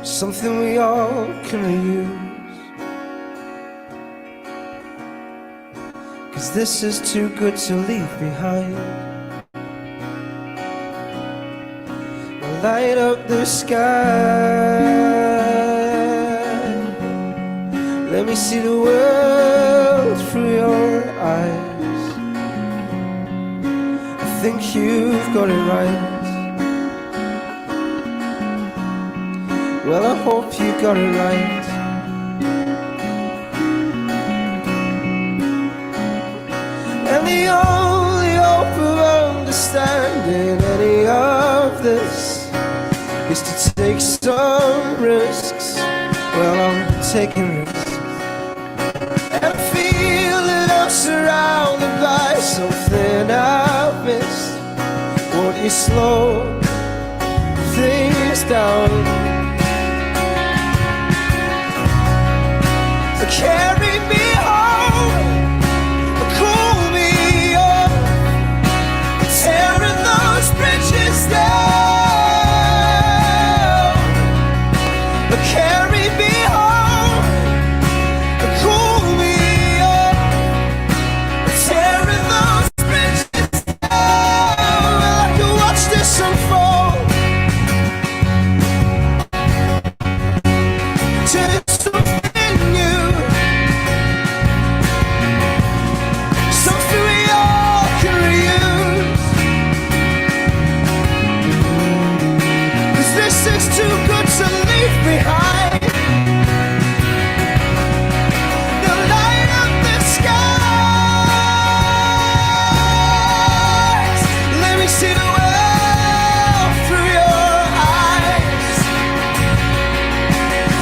something we all can reuse. 'Cause this is too good to leave behind. We'll light up the sky. Let me see the world through your eyes. I think you've got it right. Well, I hope you got it right. And the only hope of understanding any of this is to take some risks. Well, I'm taking risks. And I feel that I'm surrounded by something I've missed. Won't you slow things down? Carry me home, cool me up, tearing those bridges down. Carry me home, cool me up, tearing those bridges down. I can watch this unfold. Turn something new. Too good to leave behind. The light of the skies. Let me see the world through your eyes.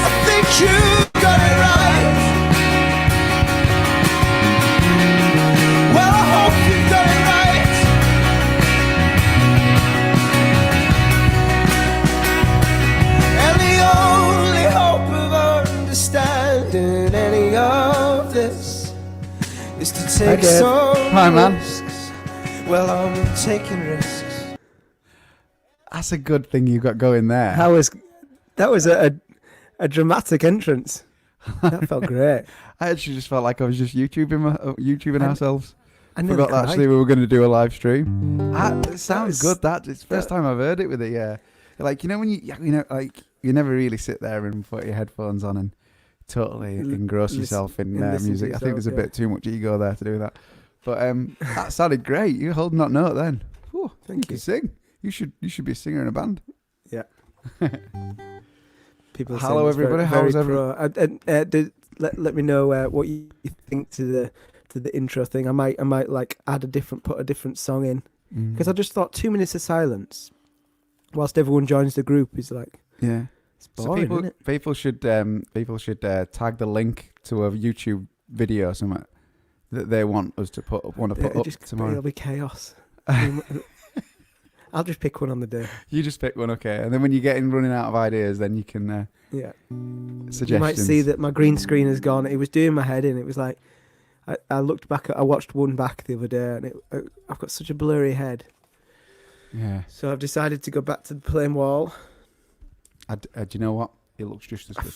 I think you got it right. Well, I hope you got it right. Understanding any of this is to take some risks. Well, I'm taking risks. That's a good thing you got going there. That was a dramatic entrance. That felt great. I actually just felt like I was just YouTubing ourselves. I forgot that actually we were going to do a live stream. It sounds good. It's the first time I've heard it with it. Yeah, like when you never really sit there and put your headphones on and totally engross yourself in music. I think there's a bit too much ego there to do that. But that sounded great. You're holding that note then. Ooh, Thank you. Can sing. You should be a singer in a band. Yeah. People. Hello everybody. How's everyone? Let me know what you think to the intro thing. I might like put a different song in because I just thought 2 minutes of silence whilst everyone joins the group is like it's boring, isn't it? People should tag the link to a YouTube video or something that they want us to put up tomorrow. It'll be chaos. I'll just pick one on the day. You just pick one, okay? And then when you get in running out of ideas, then you can suggestions. You might see that my green screen has gone. It was doing my head in. It was like I looked back. I watched one back the other day, and I've got such a blurry head. Yeah. So I've decided to go back to the plain wall. Do you know what? It looks just as good.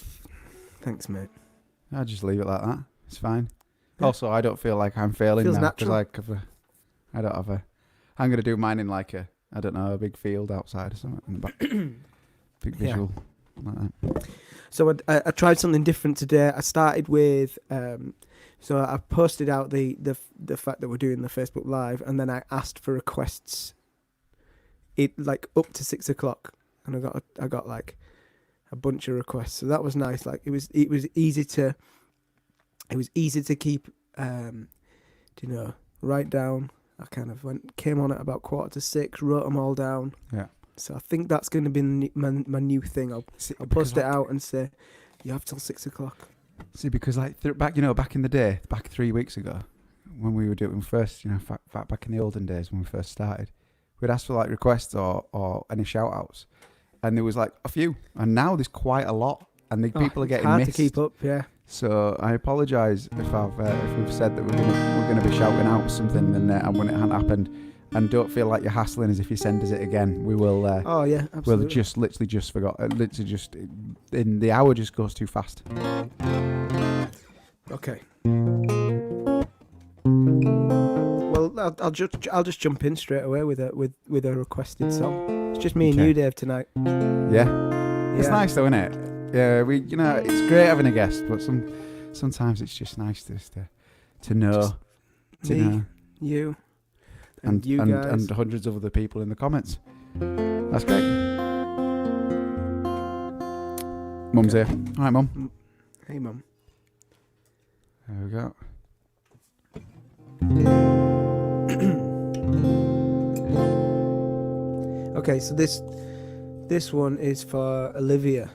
Thanks, mate. I'll just leave it like that. It's fine. Yeah. Also, I don't feel like I'm failing Feels now. natural. I'm going to do mine in like a big field outside or something in the back. Big visual like that. So I tried something different today. I started with... so I posted out the fact that we're doing the Facebook Live, and then I asked for requests. It like up to 6 o'clock, and I got like a bunch of requests. So that was nice. Like it was easy to keep. Write down. I kind of came on at about 5:45, wrote them all down. Yeah. So I think that's going to be my new thing. I'll post it out and say you have till 6 o'clock. See, because like back in the day, back 3 weeks ago, when we were doing first, back in the olden days when we first started, we'd ask for like requests or any shout outs, and there was like a few, and now there's quite a lot, and people are getting hard missed. to keep up. Yeah. So I apologise if we've said that we're gonna be shouting out something and when it hadn't happened. And don't feel like you're hassling us if you send us it again. We will. Oh yeah, absolutely. We'll literally just forgot. In the hour just goes too fast. Okay. Well, I'll just jump in straight away with a requested song. It's just me and you, Dave, tonight. Yeah. It's nice though, isn't it? Yeah, it's great having a guest, but sometimes it's just nice to know, you, and you guys, and hundreds of other people in the comments. That's great. Mum's here. All right, Mum. Hey, Mum. There we go. Okay, so this one is for Olivia.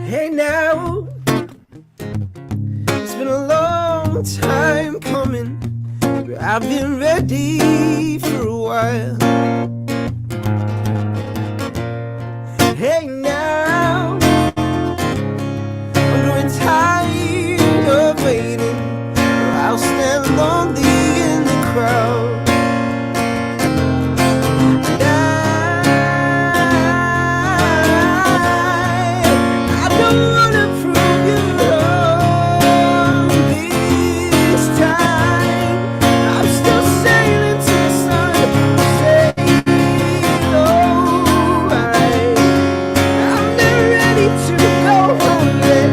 Hey now, it's been a long time coming, but I've been ready for a while. Hey now, I'm growing tired of waiting. I'll stand lonely in the crowd. I don't wanna prove you wrong this time. I'm still sailing to the sun, sailing alright. I'm not ready to go home yet.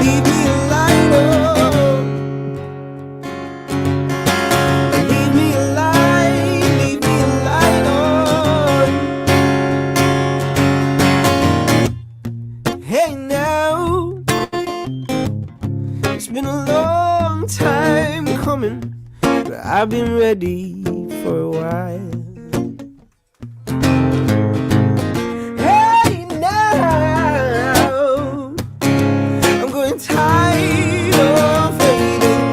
Leave me a light on. Leave me a light on. Hey now, it's been a long time coming, but I've been ready for a while. Hey now, I'm going tired of waiting.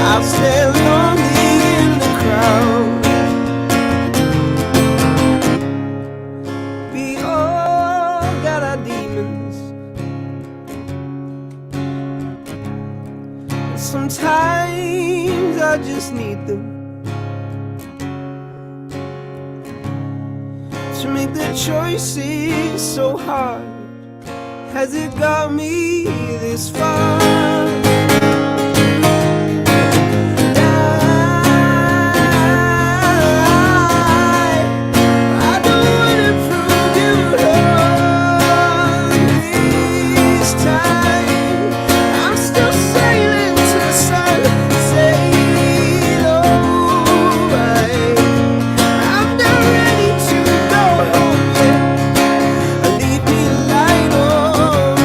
I'll stand lonely in the crowd. We all got our demons, and sometimes I just need them to make the choices so hard. Has it got me this far? I don't wanna prove you wrong this time. I'm still sailing to the sun, sailing alright. I'm not ready to go home yet. Leave me a light on.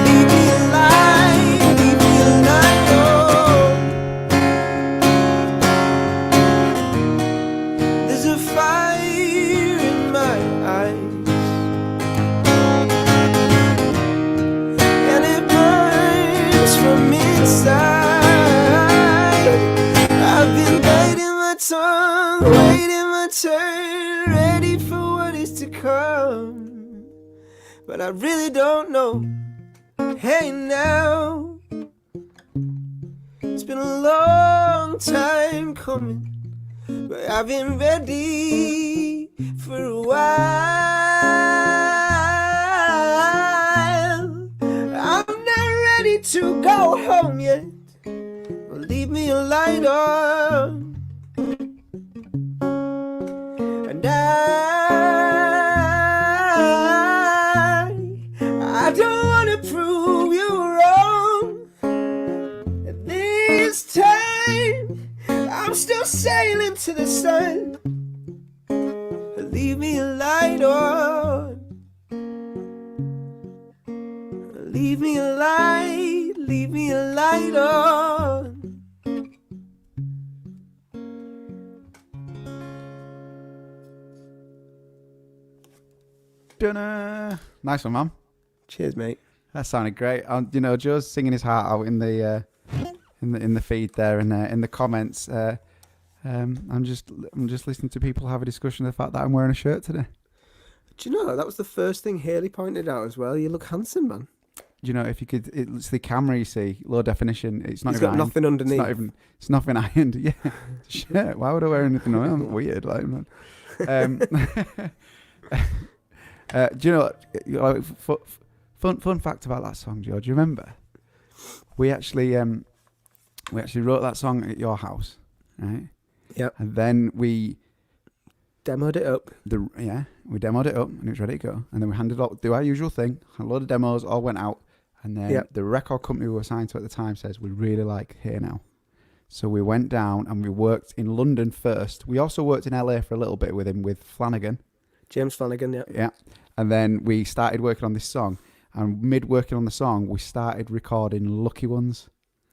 Leave me a light on. There's a fire in my eyes, and it burns from inside. I've been biting my tongue, waiting my turn, ready for what is to come, but I really don't know. Hey now, it's been a long time coming, but I've been ready for a while. I'm not ready to go home yet. Well, leave me a light on. And I don't wanna prove you wrong. And this time I'm still sailing to the sun. Leave me a light on. Leave me a light on. Dunno. Nice one, Mum. Cheers, mate. That sounded great. Joe's singing his heart out in the feed there and in the comments. I'm just listening to people have a discussion of the fact that I'm wearing a shirt today. Do you know that was the first thing Haley pointed out as well? You look handsome, man. you know, if you could, it's the camera. You see, low definition. It's not It's even got ironed. nothing underneath. It's nothing ironed. Yeah. Shit. Why would I wear anything on? Weird. Like, do you know what, fun fact about that song, George? You remember? We actually wrote that song at your house, right? Yep. And then we Demoed it up. We demoed it up and it was ready to go. And then we handed out, do our usual thing, a load of demos, all went out. And then the record company we were signed to at the time says, we really like Here Now. So we went down and we worked in London first. We also worked in LA for a little bit with him, with Flanagan. James Flanagan, yeah. Yeah. And then we started working on this song. And mid working on the song, we started recording Lucky Ones.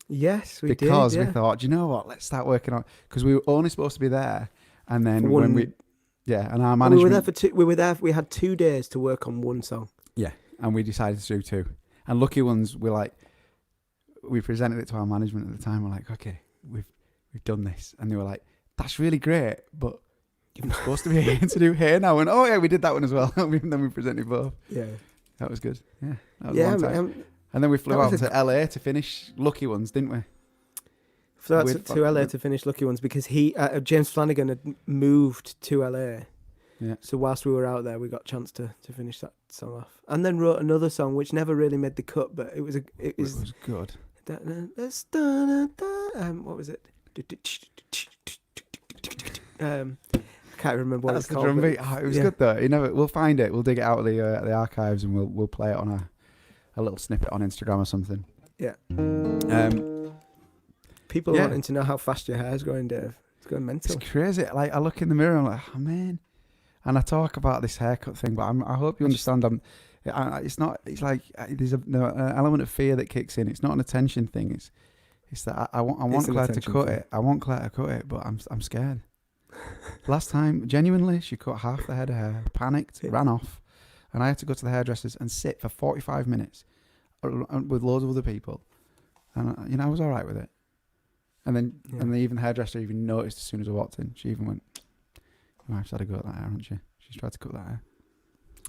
Yes, we did. Because we thought, do you know what? Let's start working on, because we were only supposed to be there. And then and our management. We were there for two. We had 2 days to work on one song. Yeah. And we decided to do 2. And Lucky Ones, we presented it to our management at the time. We're like, okay, we've done this. And they were like, that's really great, but you're supposed to be here to do Here Now. And oh yeah, we did that one as well. And then we presented both. Yeah. That was good. Yeah. That was a long time. And then we flew out to LA to finish Lucky Ones, didn't we? Flew out to LA to finish Lucky Ones because James Flanagan had moved to LA. Yeah. So whilst we were out there, we got a chance to finish that song off, and then wrote another song which never really made the cut, but it was good. What was it? I can't remember what it's called. Drum beat. It was good though. We'll find it. We'll dig it out of the archives and we'll play it on a little snippet on Instagram or something. Yeah. People are wanting to know how fast your hair's going, Dave. It's going mental. It's crazy. Like I look in the mirror and I'm like, oh man. And I talk about this haircut thing, but I hope you understand. It's not. It's like there's an element of fear that kicks in. It's not an attention thing. It's that I want Claire to cut it. I want Claire to cut it, but I'm scared. Last time, genuinely, she cut half the head of hair, panicked, ran off, and I had to go to the hairdressers and sit for 45 minutes with loads of other people, and I was all right with it. And then even the hairdresser even noticed as soon as I walked in. She even went, "Your wife's had a go at that hair, hasn't she? She's tried to cut that hair."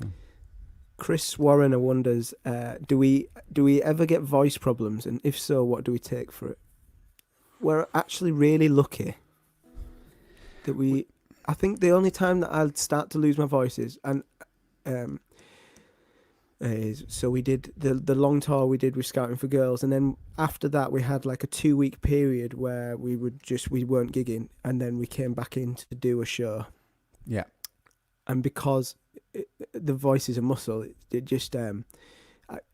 So. Chris Warrener wonders, do we ever get voice problems, and if so, what do we take for it? We're actually really lucky that I think the only time that I'll start to lose my voice is so we did the long tour we did with Scouting for Girls, and then after that we had like a 2-week period where we weren't gigging, and then we came back in to do a show. Yeah. And because the voice is a muscle, it just I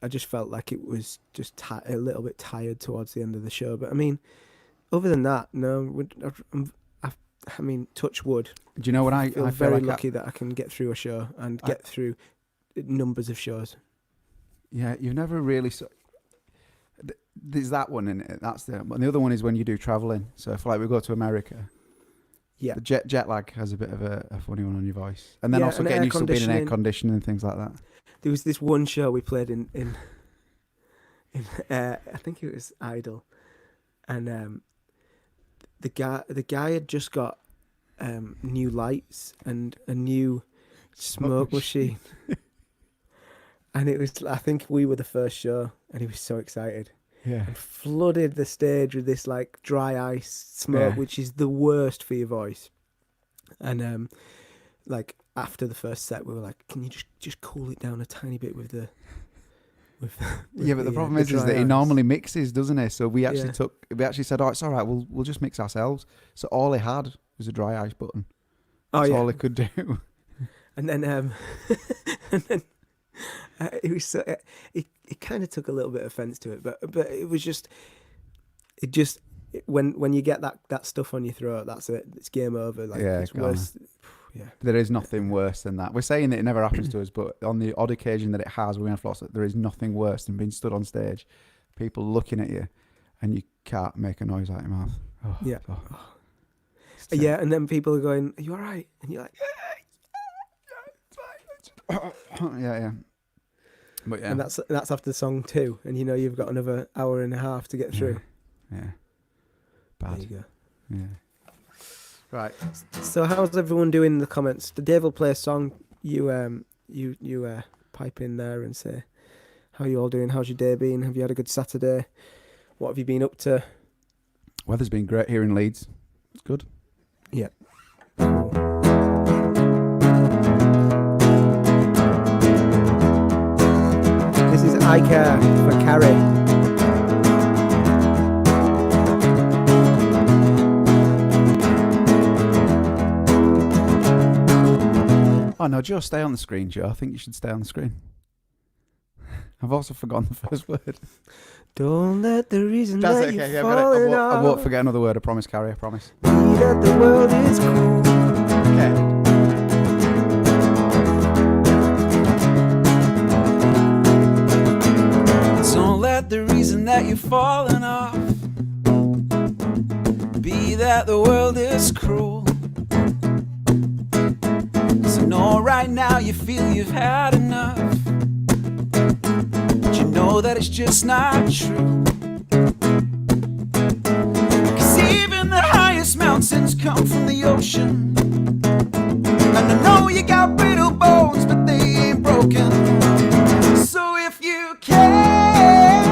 just felt like it was just a little bit tired towards the end of the show. But I mean, other than that, no. I mean, touch wood. Do you know what I feel very lucky that I can get through a show and get through numbers of shows. Yeah, you've never really. There's that one, and that's the other one is when you do traveling. So if we go to America. Yeah, the jet lag has a bit of a funny one on your voice, and then also getting used to being in air conditioning and things like that. There was this one show we played in I think it was Idol, and the guy had just got new lights and a new smoke machine, and it was, I think we were the first show, and he was so excited. Yeah. And flooded the stage with this like dry ice smoke, which is the worst for your voice. And like after the first set, we were like, "Can you just cool it down a tiny bit with the?" But the problem is that he normally mixes, doesn't he? So we actually said, "Oh, it's all right. We'll just mix ourselves." So all he had was a dry ice button. That's all he could do. And then it was so, it kind of took a little bit of offense to it, but it was just when you get that stuff on your throat, that's it. It's game over. Like it's worse. Yeah, there is nothing worse than that. We're saying that it never happens to us, but on the odd occasion that it has, we have lost it. There is nothing worse than being stood on stage, people looking at you, and you can't make a noise out of your mouth. Oh, yeah, yeah, and then people are going, "Are you all right?" And you're like, yeah. But yeah. And that's after song 2, and you've got another hour and a half to get through. Yeah. Bad. There you go. Yeah. Right. So how's everyone doing in the comments? Dave will play a song. You pipe in there and say How are you all doing? How's your day been? Have you had a good Saturday? What have you been up to? Weather's been great here in Leeds. It's good. Yeah. This is I Care for Carrie. Oh no, Joe, stay on the screen, Joe. I think you should stay on the screen. I've also forgotten the first word. Don't let the reason That's that okay. you're Yeah, falling I won't off forget another word. I promise, Carrie. I promise. be that the world is cool. Okay. Don't let the reason that you're falling off be that the world is cruel. So know right now you feel you've had enough, but you know that it's just not true. 'Cause even the highest mountains come from the ocean, and I know you got brittle bones, but they ain't broken. So if you care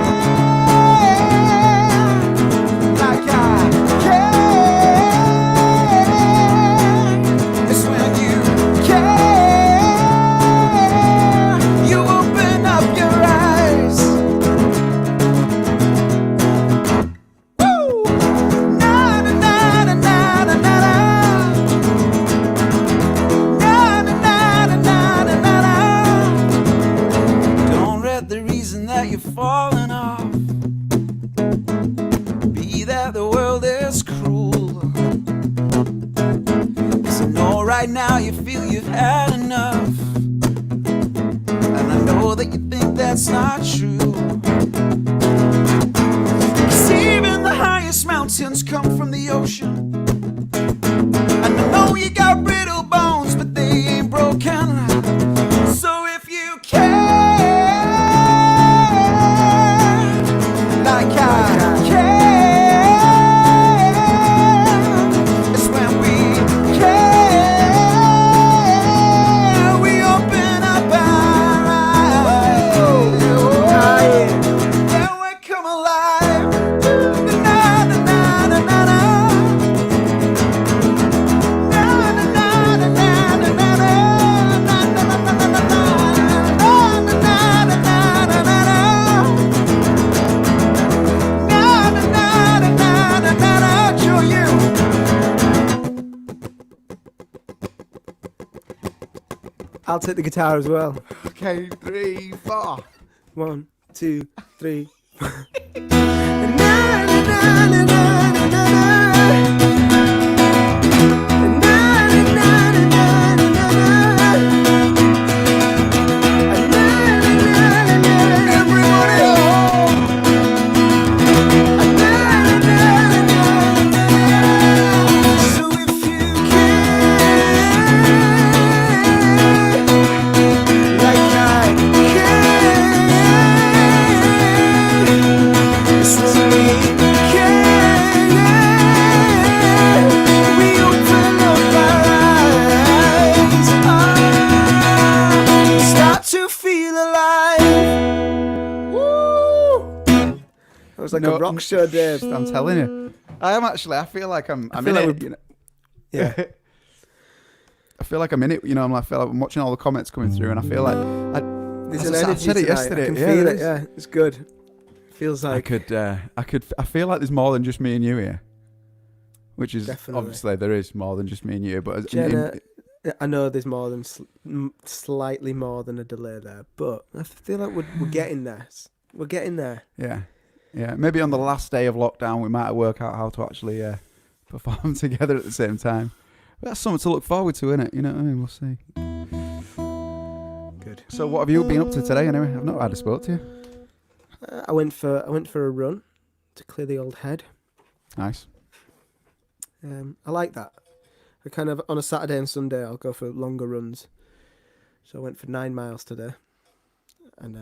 like I care, it's when you care, you open up your eyes. Woo! Na na na na na na na. Na na na na na na na. Don't let the reason that you're falling off be that the world is cruel. So know right now you feel you've had enough, and I know that you think that's not true. 'Cause even the highest mountains come from the ocean, and I know you got brittle bones, but they ain't broken. So if you care like I care, it's when we care, we open up our eyes. Yeah, we come alive. Na na na na na na. Na na na na na na na na. Na na na na na na. Na na na na na na na. Na na na na na na na. Show you. I'll take the guitar as well. Okay, 3, 4. 1, 2, 3. Na, na, na, na, na, na, na. Na, na, na, na, na, na, na. Na, na, na, na, na. Everybody home. Na, na, na, na, na. So if you care like I care, it's when we care, we open up our eyes, start to feel alive. Woo! That was like a rock show, Dave. I'm telling you. I am actually. I feel like I'm feel in like it. You know. Yeah. I feel like I'm in it. You know, I feel like I'm watching all the comments coming through, and I feel like There's I an said energy it tonight. yesterday. I can Yeah, feel there it. is. Yeah, it's good. Feels I like feel like there's more than just me and you here, which is Definitely. obviously there is more than just me and you. But Jenna, I know there's more than slightly more than a delay there, but I feel like we're getting there. We're getting there. yeah. Maybe on the last day of lockdown, we might work out how to actually perform together at the same time. But that's something to look forward to, isn't it? You know what I mean? We'll see. Good. So, what have you been up to today? Anyway, I've not had a spoke to you. I went for a run to clear the old head. Nice. I like that. I kind of on a Saturday and Sunday I'll go for longer runs. So I went for 9 miles today, and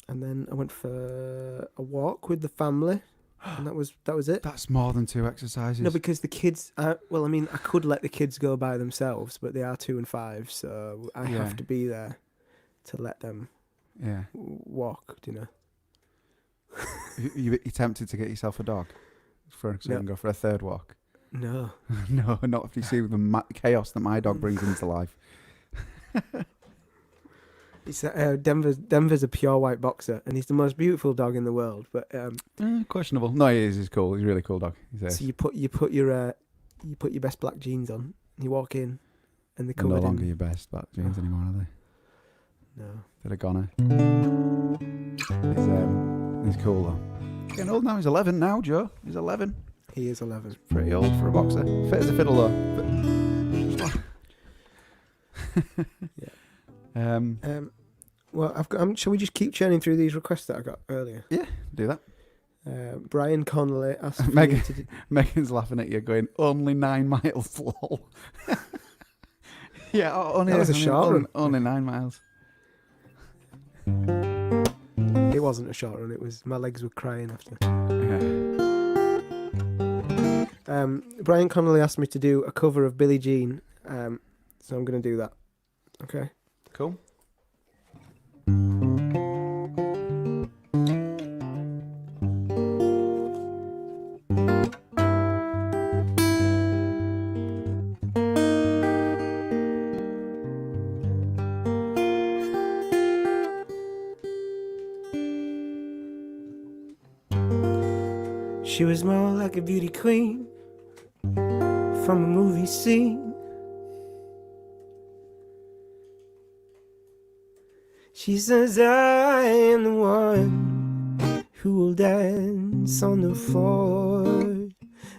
then I went for a walk with the family, and that was it. That's more than 2 exercises. No, because the kids. I could let the kids go by themselves, but they are 2 and 5, so I have to be there to let them Yeah. walk, do you know? You tempted to get yourself a dog so you can go for a third walk? No. No, not if you see the chaos that my dog brings into life. It's Denver's a pure white boxer, and he's the most beautiful dog in the world. But Questionable. No, he is. He's cool. He's a really cool dog. So you put your best black jeans on, you walk in, and they're They're covered no longer in. your best black jeans anymore, are they? No. They're a goner. He's cool though. Getting old now. He's 11 now, Joe. He's 11. He is 11. Pretty old for a boxer. Fit as a fiddle though. Yeah. Well, I've got. Shall we just keep churning through these requests that I got earlier? Yeah, do that. Brian Connolly asked Megan, me to do... Megan's laughing at you, going, "Only 9 miles, lol." Yeah, only That was a short run. Only 9 miles. It wasn't a short run. It was my legs were crying after. Yeah. Brian Connolly asked me to do a cover of Billie Jean, so I'm going to do that. Okay. Cool. She was more like a beauty queen from a movie scene. She says, I am the one who will dance on the floor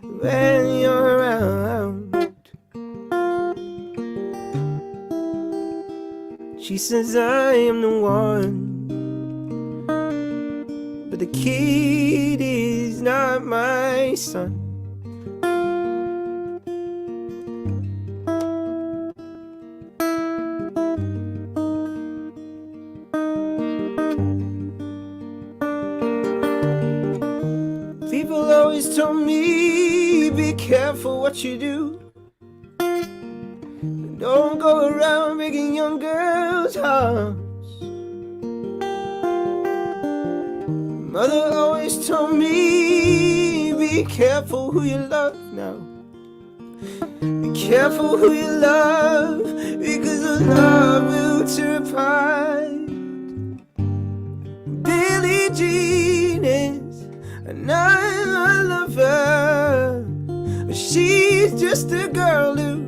when you're around. She says, I am the one, but the kid is not my son. People always told me, be careful what you do. Don't go around breaking young girls' hearts. Mother always told me, be careful who you love now. Be careful who you love, because the love will tear apart. Billie Jean is another lover. She's just a girl who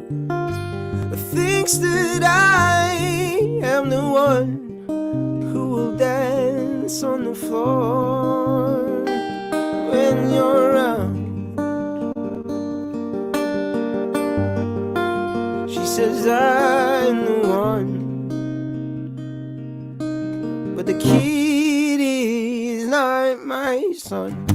thinks that I am the one who will dance on the floor when you're around. She says I'm the one, but the kid is not my son.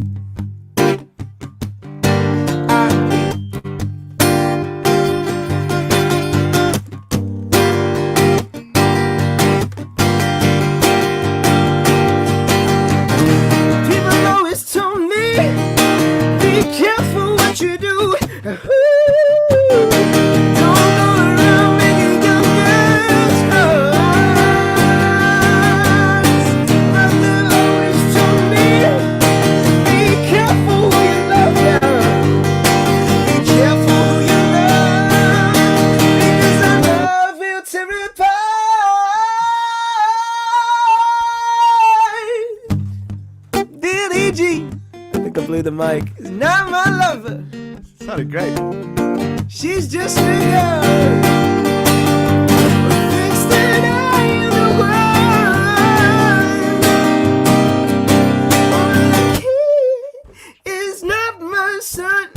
The mic is not my lover. Sounded great. She's just a girl who thinks that I am the one. Oh, he is not my son.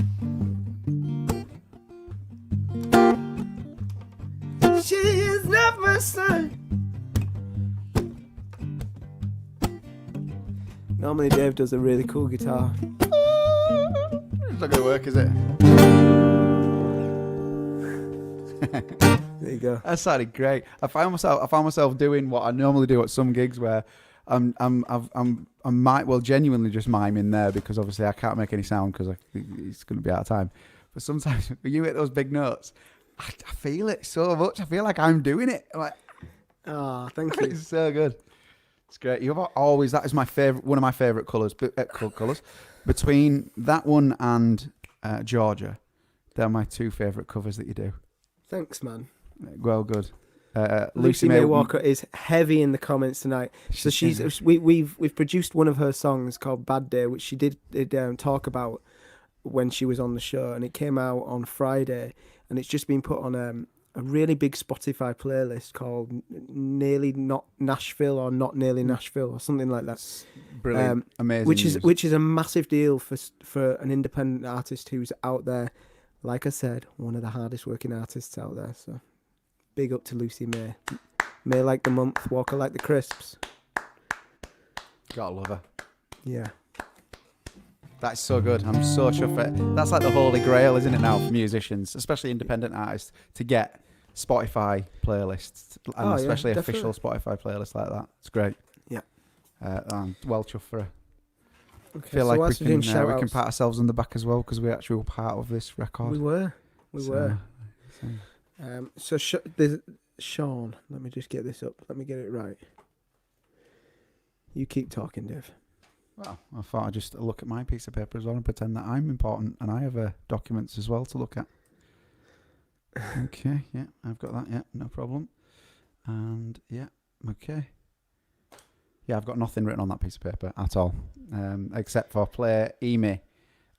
She is not my son. Normally Dave does a really cool guitar. It's not going to work, is it? There you go. That sounded great. I found myself doing what I normally do at some gigs where I might genuinely just mime in there because obviously I can't make any sound because it's going to be out of time. But sometimes when you hit those big notes, I feel it so much. I feel like I'm doing it. I'm like, oh, thank you. It's so good. It's great. You've always, that is my favorite, one of my favorite colours. Colours between that one and Georgia, they're my two favorite covers that you do. Thanks, man. Well, good. Lucy May Walker is heavy in the comments tonight. So we've produced one of her songs called Bad Day, which she did talk about when she was on the show, and it came out on Friday, and it's just been put on a really big Spotify playlist called Nearly Not Nashville or Not Nearly Nashville or something like that. Brilliant, amazing. Which is a massive deal for an independent artist who's out there. Like I said, one of the hardest working artists out there. So big up to Lucy May. May like the month, Walker like the crisps. Gotta love her. Yeah. That's so good. I'm so chuffed. That's like the holy grail, isn't it, now for musicians, especially independent artists, to get Spotify playlists, and especially official Spotify playlists like that. It's great. Yeah. I'm well chuffed for her. Okay, Feel like we can pat ourselves on the back as well, because we actually were part of this record. We were. So there's Sean. Let me just get this up. Let me get it right. You keep talking, Dave. Well, I thought I'd just look at my piece of paper as well and pretend that I'm important and I have documents as well to look at. Okay, yeah, I've got that, yeah, no problem. And, yeah, okay. Yeah, I've got nothing written on that piece of paper at all, except for play Amy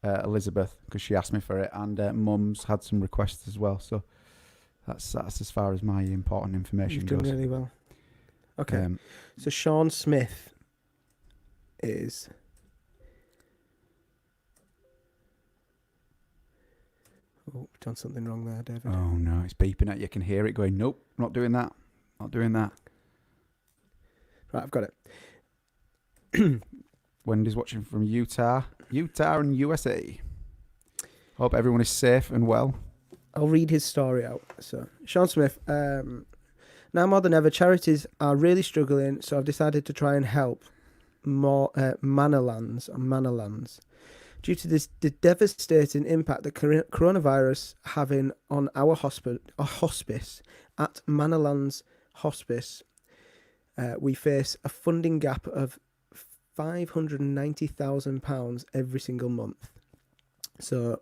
Elizabeth, because she asked me for it, and Mum's had some requests as well, so that's as far as my important information goes. You've done really well. Okay, so Sean Smith is... Oh, done something wrong there, David. Oh no, it's beeping at you. You can hear it going, nope, not doing that. Not doing that. Right, I've got it. Wendy's watching from Utah and USA. Hope everyone is safe and well. I'll read his story out. So, Sean Smith, now more than ever, charities are really struggling, so I've decided to try and help more Manalands. Due to the devastating impact that coronavirus having on our hospice at Manalands Hospice, we face a funding gap of £590,000 every single month. So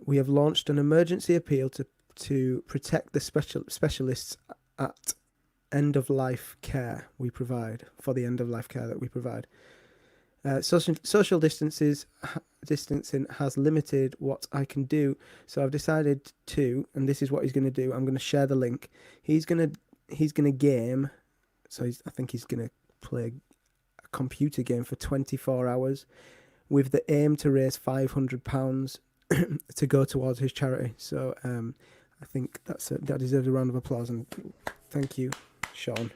we have launched an emergency appeal to protect the specialists at end-of-life care we provide, for the end-of-life care that we provide. Social distancing has limited what I can do, so I've decided to, and this is what he's going to do. I'm going to share the link. He's going to game, so I think he's going to play a computer game for 24 hours, with the aim to raise £500 to go towards his charity. So I think that deserves a round of applause, and thank you, Sean.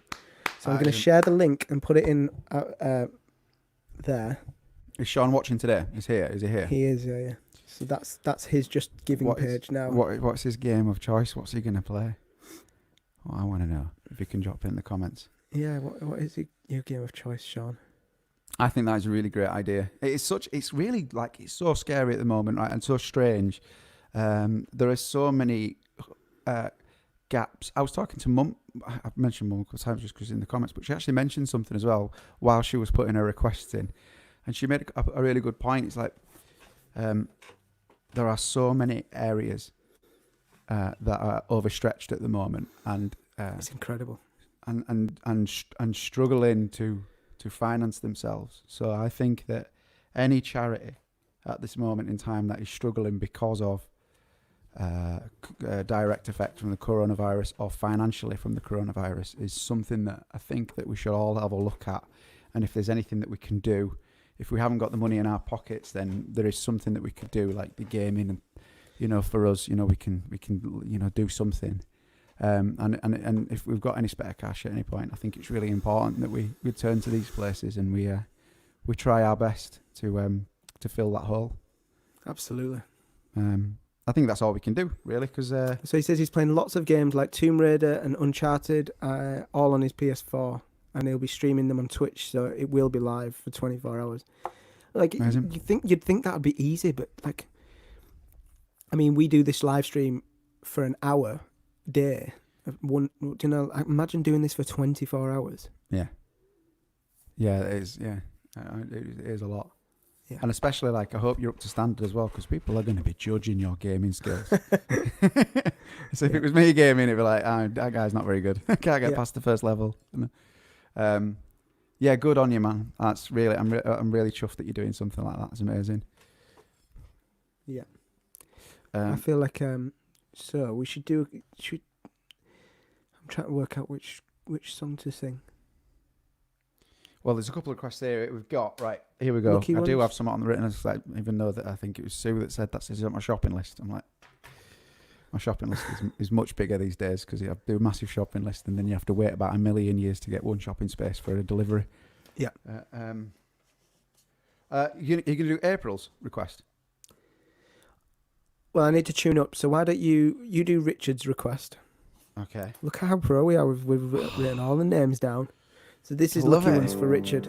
So I'm going to share the link and put it in there. Is Sean watching today? Is he here? He is, yeah. So that's his Just Giving page now. What's his game of choice? What's he going to play? Well, I want to know. If you can drop it in the comments. Yeah, what is your game of choice, Sean? I think that's a really great idea. It's really like, it's so scary at the moment, right? And so strange. There are so many gaps. I was talking to Mum. I've mentioned Mum a couple of times just because in the comments, but she actually mentioned something as well while she was putting her requests in, and she made a really good point. It's like there are so many areas that are overstretched at the moment, and it's incredible, and struggling to finance themselves. So I think that any charity at this moment in time that is struggling because of direct effect from the coronavirus or financially from the coronavirus is something that I think that we should all have a look at. And if there's anything that we can do, if we haven't got the money in our pockets, then there is something that we could do, like the gaming, and for us, we can do something. And if we've got any spare cash at any point, I think it's really important that we turn to these places and we try our best to fill that hole. Absolutely. I think that's all we can do, really, because... So he says he's playing lots of games like Tomb Raider and Uncharted, all on his PS4, and he'll be streaming them on Twitch, so it will be live for 24 hours. Like, you'd think that would be easy, but, like... I mean, we do this live stream for an hour a day. Imagine doing this for 24 hours. Yeah. Yeah, it is. Yeah, it is a lot. Yeah. And especially, like, I hope you're up to standard as well, because people are going to be judging your gaming skills. So if it was me gaming, it'd be like, oh, that guy's not very good. I can't get past the first level. Yeah, good on you, man. That's really, I'm really chuffed that you're doing something like that. It's amazing. Yeah. I feel like so we should do. I'm trying to work out which song to sing. Well, there's a couple of requests here we've got. Right, here we go. I do have some on the written list, like, even though that I think it was Sue that said that's on my shopping list. I'm like, my shopping list is much bigger these days, because you do a massive shopping list and then you have to wait about 1 million years to get one shopping space for a delivery. Yeah. You going to do April's request? Well, I need to tune up. So why don't you do Richard's request? Okay. Look how pro we are. We've written all the names down. So this is Love Lucky it. Ones for Richard.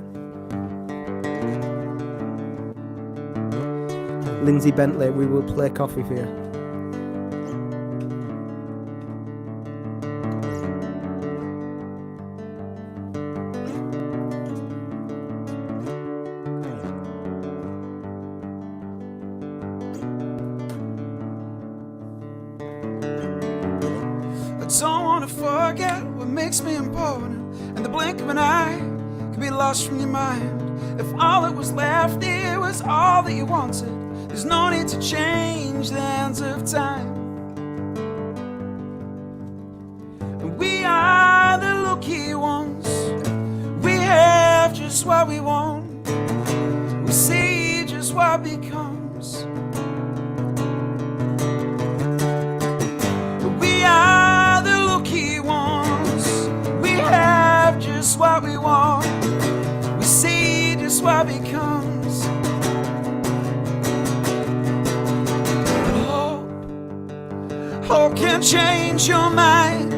Lindsay Bentley, we will play coffee for you. I don't wanna forget what makes me important, and the blink of an eye can be lost from your mind. If all that was left here was all that you wanted, there's no need to change the hands of time. And we are the lucky ones. We have just what we want. We see just what becomes. We are the lucky ones. We have just what we want. We see just what becomes. Hope can change your mind.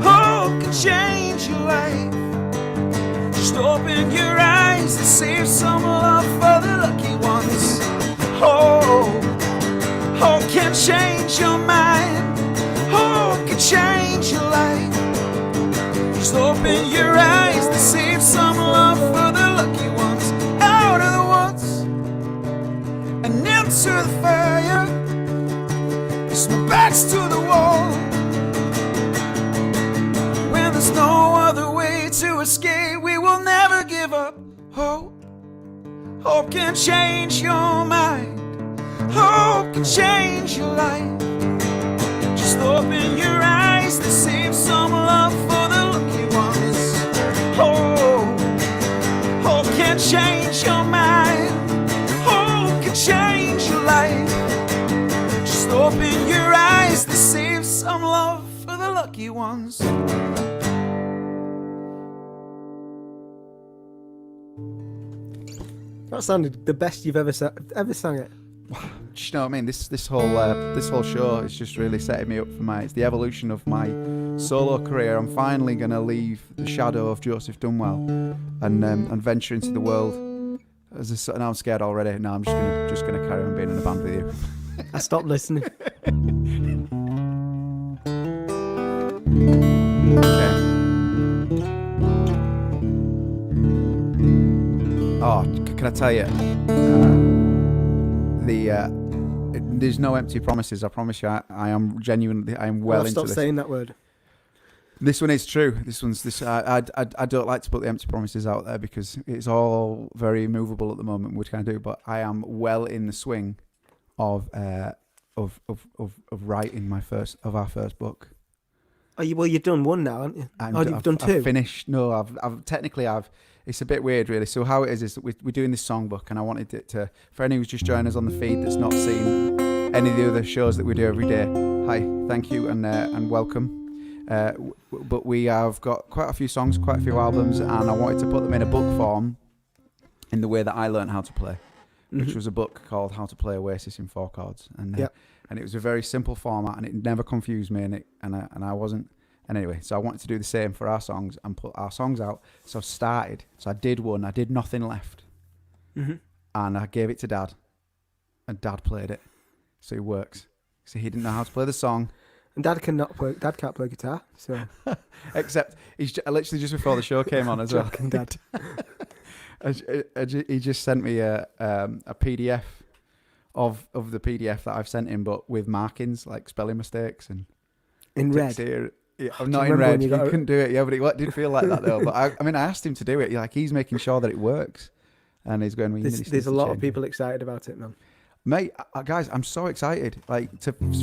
Hope can change your life. Just open your eyes and save some love for the lucky ones. Hope can change your mind. Hope can change your life. Just open your eyes to save some love for the lucky ones. Out of the woods and into the fire. My back's to the wall. When there's no other way to escape, we will never give up. Hope can change your mind. Hope can change your life. Just open your eyes to save some love for the lucky ones. Hope can change your mind. Hope can change your life. Just open your eyes to save some love for the lucky ones. That sounded the best you've ever sung it. Just, you know what I mean? This whole show is just really setting me up for it's the evolution of my solo career. I'm finally going to leave the shadow of Joseph Dunwell and venture into the world. Now I'm scared already. No, I'm just gonna carry on being in a band with you. I stopped listening. Okay. Oh, can I tell you? There's no empty promises. I promise you. I am genuinely. I am well into Stop this. saying that word. This one is true. I don't like to put the empty promises out there because it's all very movable at the moment, which I do. But I am well in the swing of writing our first book. Oh, you've done one now, haven't you? You've done two. I've finished. No, I've. It's a bit weird, really. So how it is that we're doing this songbook, and I wanted it to, for anyone who's just joined us on the feed that's not seen any of the other shows that we do every day. Hi, thank you, and welcome. But we have got quite a few songs, quite a few albums, and I wanted to put them in a book form in the way that I learned how to play, which was a book called How to Play Oasis in 4 Chords. And it was a very simple format, and it never confused me, and I wasn't. And anyway, so I wanted to do the same for our songs and put our songs out. So I started. So I did one. I did nothing left. And I gave it to Dad. And Dad played it. So he works. So he didn't know how to play the song. And Dad can't play guitar, so Except literally just before the show came on as well. joking, Dad. He just sent me a PDF of the PDF that I've sent him, but with markings like spelling mistakes and In red. here. Yeah, Do you not in remember red. when He you got couldn't do it. Yeah, but it did feel like that though. But I asked him to do it. Like he's making sure that it works, and he's going. Well, There's a lot of people excited about it, man. Mate, guys, I'm so excited. Like it's going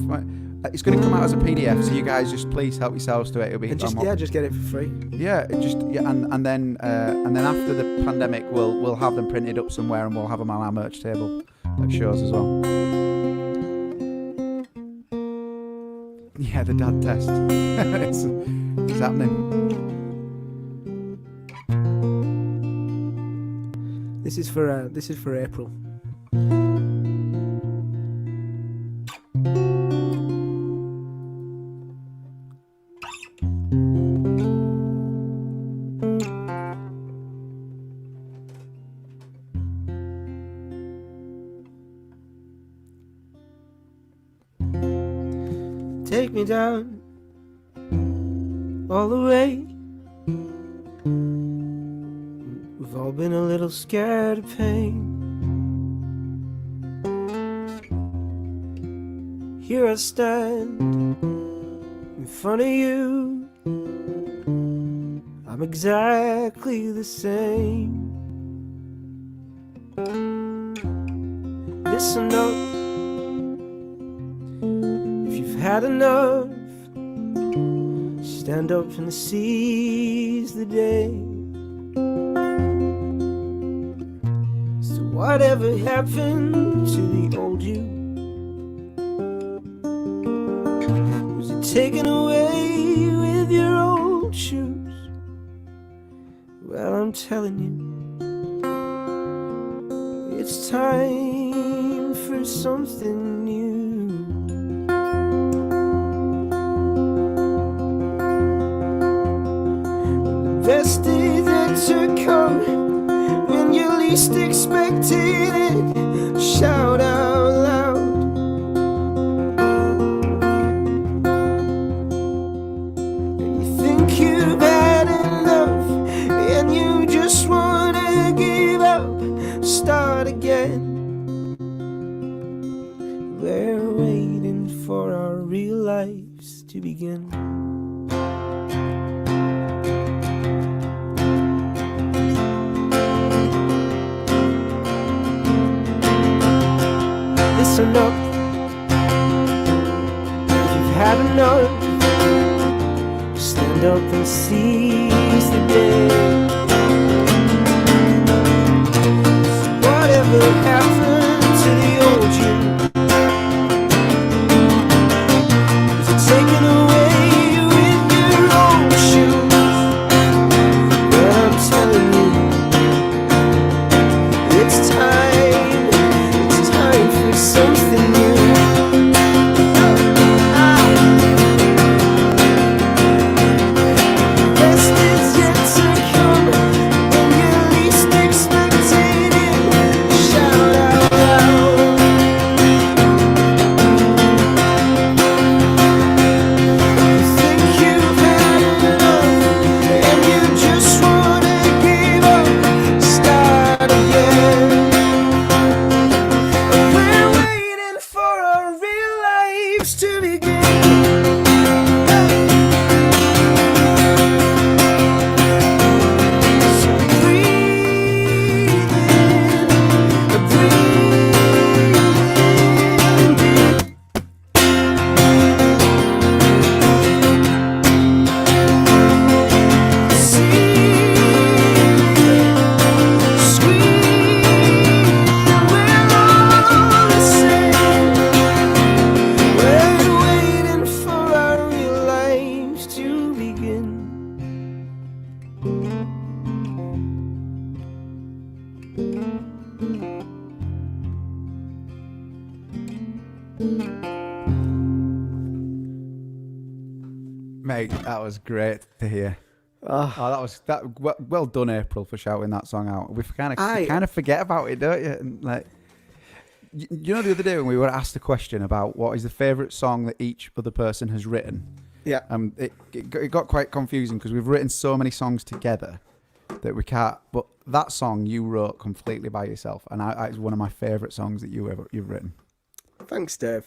to come out as a PDF, so you guys just please help yourselves to it. It'll be And just get it for free. and then after the pandemic, we'll have them printed up somewhere, and we'll have them on our merch table at shows as well. Yeah, the dad test. it's happening. This is for April. Take me down all the way. We've all been a little scared of pain. Here I stand in front of you. I'm exactly the same. Listen up. Had enough. Stand up and seize the day. So whatever happened to the old you? Was it taken away with your old shoes? Well, I'm telling you, it's time for something new. Best days yet to come, when you least expected it. Shout out loud. And you think you've had enough, and you just wanna give up. Start again. We're waiting for our real lives to begin. Listen up, if you've had enough, stand up and seize the day. So whatever happened to the old you? Was it taken away with your old shoes? Well, I'm telling you, it's time for something new. Best is yet to come, when you least expected it. Shout out loud. You think you've had enough, and you just wanna give up. Start again. To begin. So breathe in, breathe in. See, squeeze, we're all the same. We're waiting for our real lives to begin. Mate, that was great to hear. Oh, That was well done, April, for shouting that song out. We kind of forget about it, don't you? And You know, the other day when we were asked a question about what is the favourite song that each other person has written, Yeah. It got quite confusing because we've written so many songs together that we can't. But that song you wrote completely by yourself, and it's one of my favourite songs that you've written. Thanks, Dave.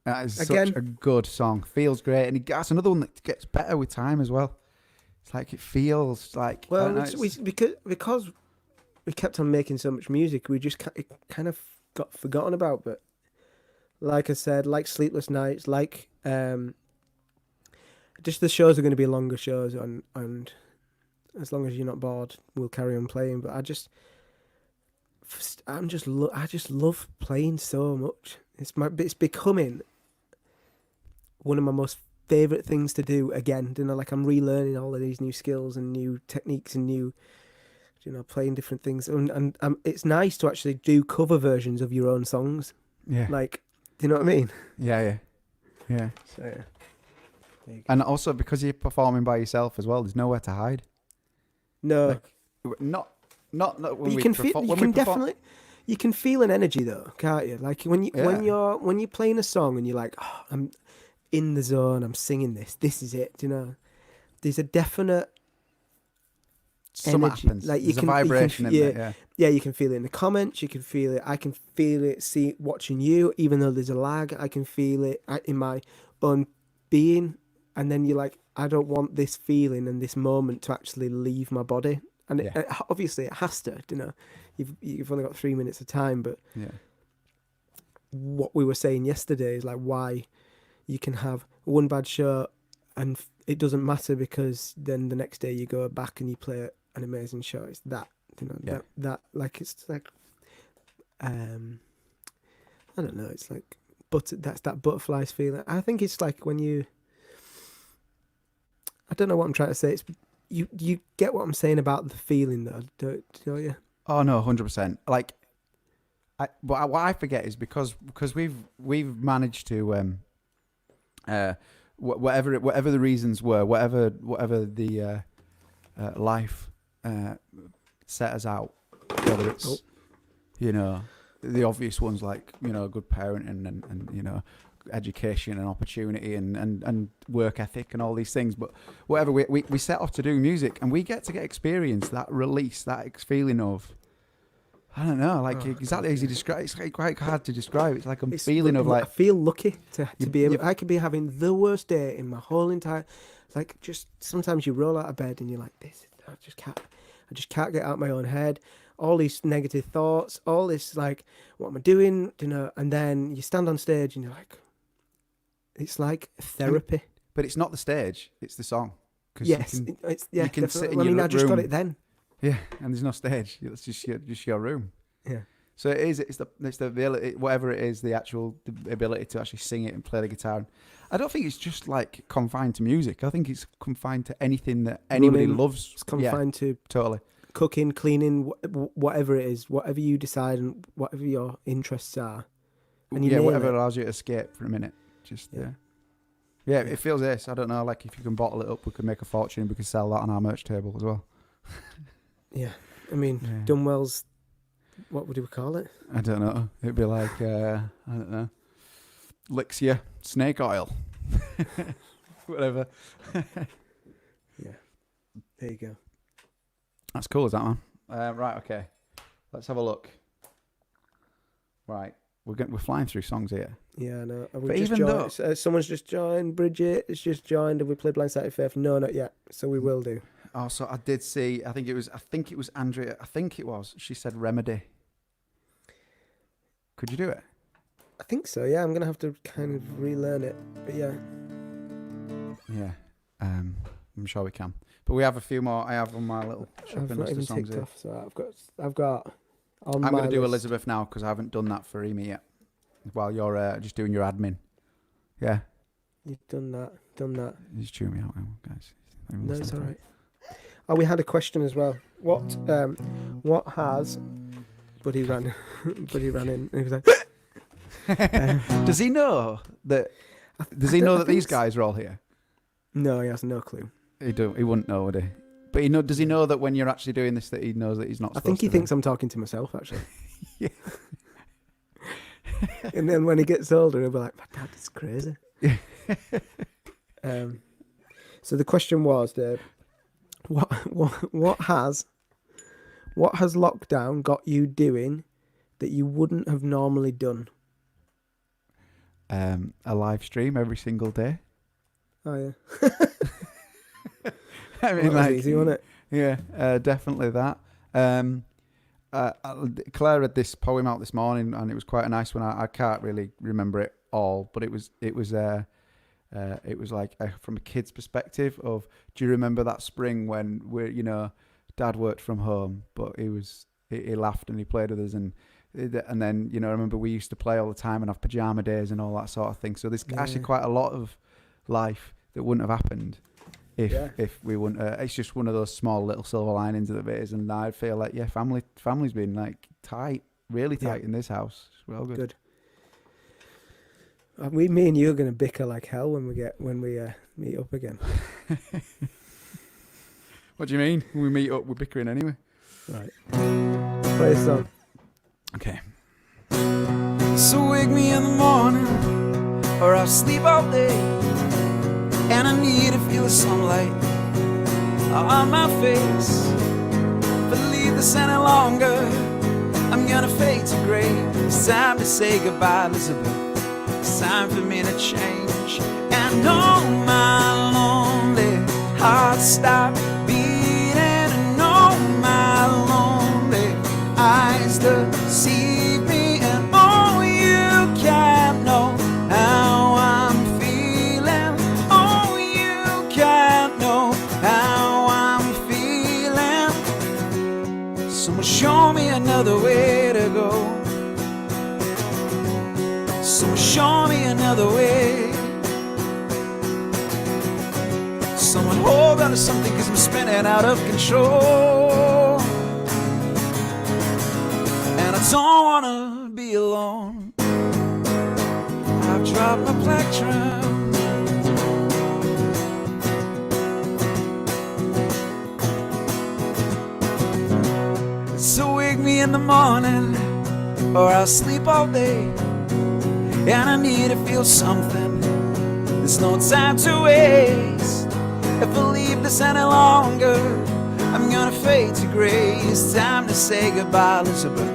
That is Again, such a good song. Feels great, and that's another one that gets better with time as well. It's like it feels like because we kept on making so much music, it kind of got forgotten about. But like I said, like Sleepless Nights, like just the shows are going to be longer shows, and as long as you're not bored, we'll carry on playing. But I just love playing so much. It's becoming one of my most favourite things to do again. You know, like I'm relearning all of these new skills and new techniques and new, playing different things. And it's nice to actually do cover versions of your own songs. Yeah. Like, do you know what I mean? Yeah. So, yeah. And also because you're performing by yourself as well, there's nowhere to hide. No. Like, not when you we can perform. feel. You can definitely. You can feel an energy though, can't you? Like when you're playing a song and you're like, oh, I'm in the zone. I'm singing this. This is it. You know, there's a definite Something energy. happens. Like There's a vibration in there. Yeah, you can feel it in the comments. You can feel it. I can feel it. Watching you, even though there's a lag, I can feel it in my own being. And then you're like, I don't want this feeling and this moment to actually leave my body. And obviously, it has to. You know, you've only got 3 minutes of time, but what we were saying yesterday is like why you can have one bad show and it doesn't matter because then the next day you go back and you play an amazing show. It's that, that like it's like I don't know. It's like that's that butterflies feeling. I think it's like when you. I don't know what I'm trying to say. It's you get what I'm saying about the feeling though, don't you? Oh no, 100%. Like, what I forget is because we've managed to whatever the reasons were, whatever the life set us out, whether it's the obvious ones like good parenting and education and opportunity and work ethic and all these things, but whatever we set off to do music and we get to experience that release, that feeling of I don't know, like exactly as you describe. It's like quite hard to describe. It's like a feeling of like I feel lucky to be able. I could be having the worst day in my whole entire. Like just sometimes you roll out of bed and you're like this. I just can't get out of my own head. All these negative thoughts, all this like, what am I doing? And then you stand on stage and you're like, it's like therapy. But it's not the stage; it's the song. Yes, you can sit in your I just got it then. Yeah, and there's no stage. It's just your room. Yeah. So it is. It's the ability, whatever it is, the ability to actually sing it and play the guitar. I don't think it's just like confined to music. I think it's confined to anything that anybody loves. It's confined to totally cooking, cleaning, whatever it is, whatever you decide and whatever your interests are. And whatever allows you to escape for a minute. Just yeah. It feels this. I don't know. Like if you can bottle it up, we could make a fortune. We could sell that on our merch table as well. Yeah, I mean, Dunwells, what would we call it? I don't know. It'd be like, I don't know, Lixia snake oil. Whatever. Yeah, there you go. That's cool, is that, man? Right, okay. Let's have a look. Right, we're flying through songs here. Yeah, I know. But even though someone's just joined, Bridget has just joined. Have we played Blindsided Faith? No, not yet. So we will do. Oh, so I did see. I think it was Andrea. I think it was. She said Remedy. Could you do it? I think so. Yeah, I'm gonna have to kind of relearn it. But yeah. Yeah. I'm sure we can. But we have a few more. I have on my little shopping list of songs here. Off, so I've got. I'm gonna do Elizabeth now because I haven't done that for Amy yet. While you're just doing your admin. Yeah. You've done that. You just chew me out, guys. No, it's all right. Oh, we had a question as well. What has Buddy ran in and he was like Does he know that these guys are all here? No, he has no clue. He wouldn't know, would he? But does he know that when you're actually doing this that he knows that he's not supposed to? I think he thinks I'm talking to myself actually. Yeah. And then when he gets older, he'll be like, "My dad is crazy." So the question was, Dave, what has lockdown got you doing that you wouldn't have normally done? A live stream every single day. Oh yeah. I mean, Well, that was easy, wasn't it? Yeah, definitely that. Claire read this poem out this morning, and it was quite a nice one. I can't really remember it all, but it was like from a kid's perspective of, do you remember that spring when Dad worked from home, but he laughed and he played with us, and then I remember we used to play all the time and have pajama days and all that sort of thing. So there's actually quite a lot of life that wouldn't have happened if we wouldn't. It's just one of those small little silver linings of the bit, and I feel like family's been like tight, really tight in this house. It's well good. Me and you are going to bicker like hell when we meet up again. What do you mean? When we meet up, we're bickering anyway. Right. Play a song. Okay. So wake me in the morning, or I'll sleep all day. And I need to feel the sunlight on my face. If I leave this any longer, I'm gonna fade to gray. It's time to say goodbye, Elizabeth. It's time for me to change. And oh, my lonely heart stop beating. And oh, my lonely eyes deceive me. And oh, you can't know how I'm feeling. Oh, you can't know how I'm feeling. Someone show me another way to go. Someone show me another way. Someone hold on to something, 'cause I'm spinning out of control. And I don't wanna be alone. I've dropped my plectrum. So wake me in the morning, or I'll sleep all day. And I need to feel something. There's no time to waste. If I leave this any longer, I'm gonna fade to gray. It's time to say goodbye, Elizabeth.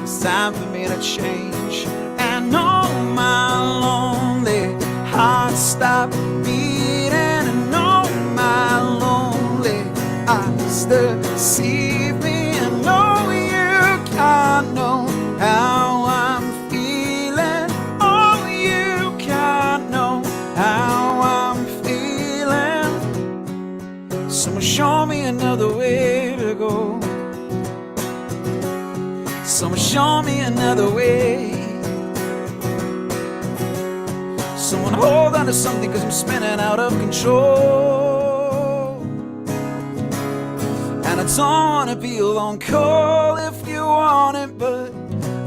It's time for me to change. And oh, my lonely heart stop beating. And oh, my lonely eyes deceive me. And oh, you can't know how I'm feeling. Oh, you can't know how I'm feeling. Someone show me another way to go. Someone show me another way. Someone hold on to something, 'cause I'm spinning out of control. And I don't wanna be alone. Call if you want it, but